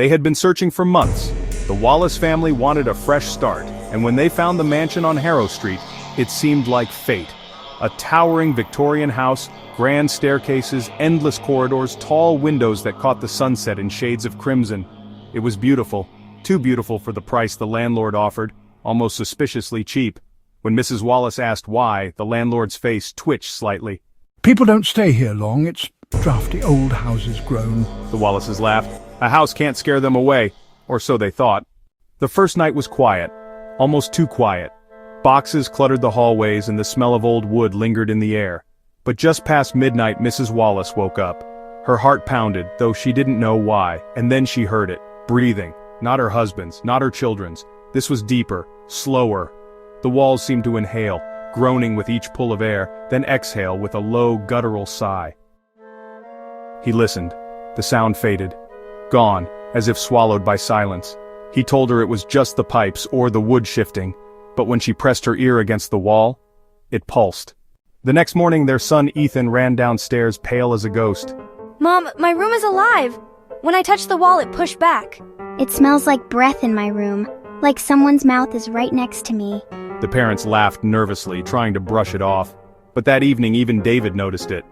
They had been searching for months. The Wallace family wanted a fresh start, and when they found the mansion on Harrow Street, it seemed like fate. A towering Victorian house, grand staircases, endless corridors, tall windows that caught the sunset in shades of crimson. It was beautiful, too beautiful for the price the landlord offered, almost suspiciously cheap. When Mrs. Wallace asked why, the landlord's face twitched slightly. People don't stay here long. It's drafty old houses grown. The Wallaces laughed. A house can't scare them away, or so they thought. The first night was quiet, almost too quiet. Boxes cluttered the hallways and the smell of old wood lingered in the air. But just past midnight, Mrs. Wallace woke up. Her heart pounded, though she didn't know why, and then she heard it, breathing. Not her husband's, not her children's. This was deeper, slower. The walls seemed to inhale, groaning with each pull of air, then exhale with a low, guttural sigh. He listened. The sound faded. Gone, as if swallowed by silence. He told her it was just the pipes or the wood shifting, but when she pressed her ear against the wall, it pulsed. The next morning their son Ethan ran downstairs pale as a ghost. Mom, my room is alive! When I touched the wall, it pushed back. It smells like breath in my room, like someone's mouth is right next to me. The parents laughed nervously, trying to brush it off. But that evening even David noticed it.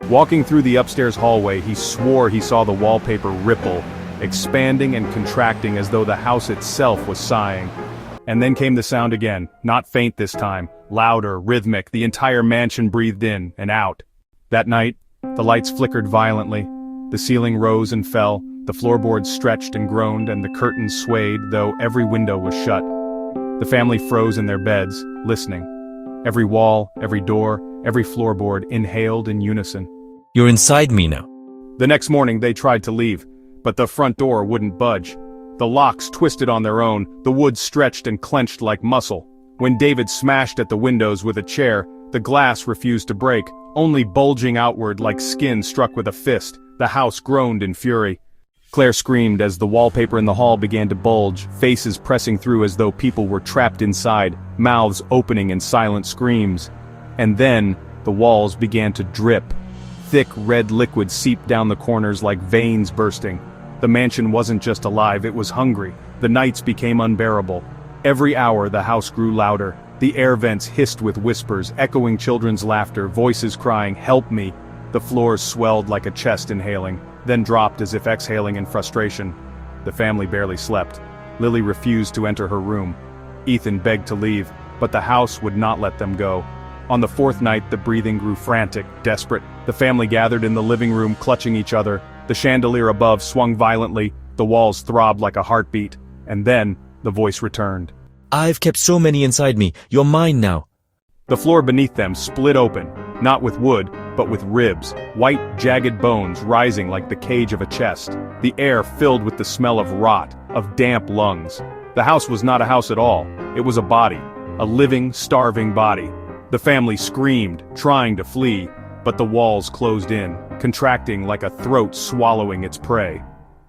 Walking through the upstairs hallway, he swore he saw the wallpaper ripple, expanding and contracting as though the house itself was sighing. And then came the sound again, not faint this time, louder, rhythmic, the entire mansion breathed in and out. That night, the lights flickered violently, the ceiling rose and fell, the floorboards stretched and groaned, and the curtains swayed, though every window was shut. The family froze in their beds, listening. Every wall, every door, every floorboard inhaled in unison. You're inside me now. The next morning they tried to leave, but the front door wouldn't budge. The locks twisted on their own, the wood stretched and clenched like muscle. When David smashed at the windows with a chair, the glass refused to break, only bulging outward like skin struck with a fist. The house groaned in fury. Claire screamed as the wallpaper in the hall began to bulge, faces pressing through as though people were trapped inside, mouths opening in silent screams. And then, the walls began to drip. Thick red liquid seeped down the corners like veins bursting. The mansion wasn't just alive, it was hungry. The nights became unbearable. Every hour the house grew louder. The air vents hissed with whispers, echoing children's laughter, voices crying, "Help me!" The floors swelled like a chest inhaling, then dropped as if exhaling in frustration. The family barely slept. Lily refused to enter her room. Ethan begged to leave, but the house would not let them go. On the fourth night the breathing grew frantic, desperate. The family gathered in the living room, clutching each other. The chandelier above swung violently, the walls throbbed like a heartbeat. And then, the voice returned. I've kept so many inside me. You're mine now. The floor beneath them split open, not with wood, but with ribs, white, jagged bones rising like the cage of a chest. The air filled with the smell of rot, of damp lungs. The house was not a house at all. It was a body, a living, starving body. The family screamed, trying to flee, but the walls closed in, contracting like a throat swallowing its prey.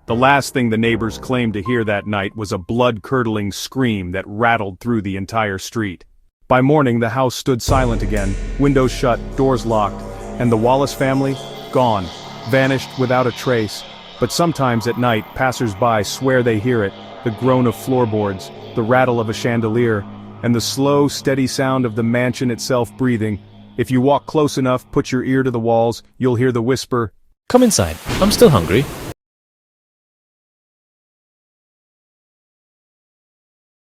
The last thing the neighbors claimed to hear that night was a blood-curdling scream that rattled through the entire street. By morning the house stood silent again, windows shut, doors locked, and the Wallace family, gone, vanished without a trace. But sometimes at night passers-by swear they hear it, the groan of floorboards, the rattle of a chandelier, and the slow, steady sound of the mansion itself breathing. If you walk close enough, put your ear to the walls, you'll hear the whisper, Come inside. I'm still hungry.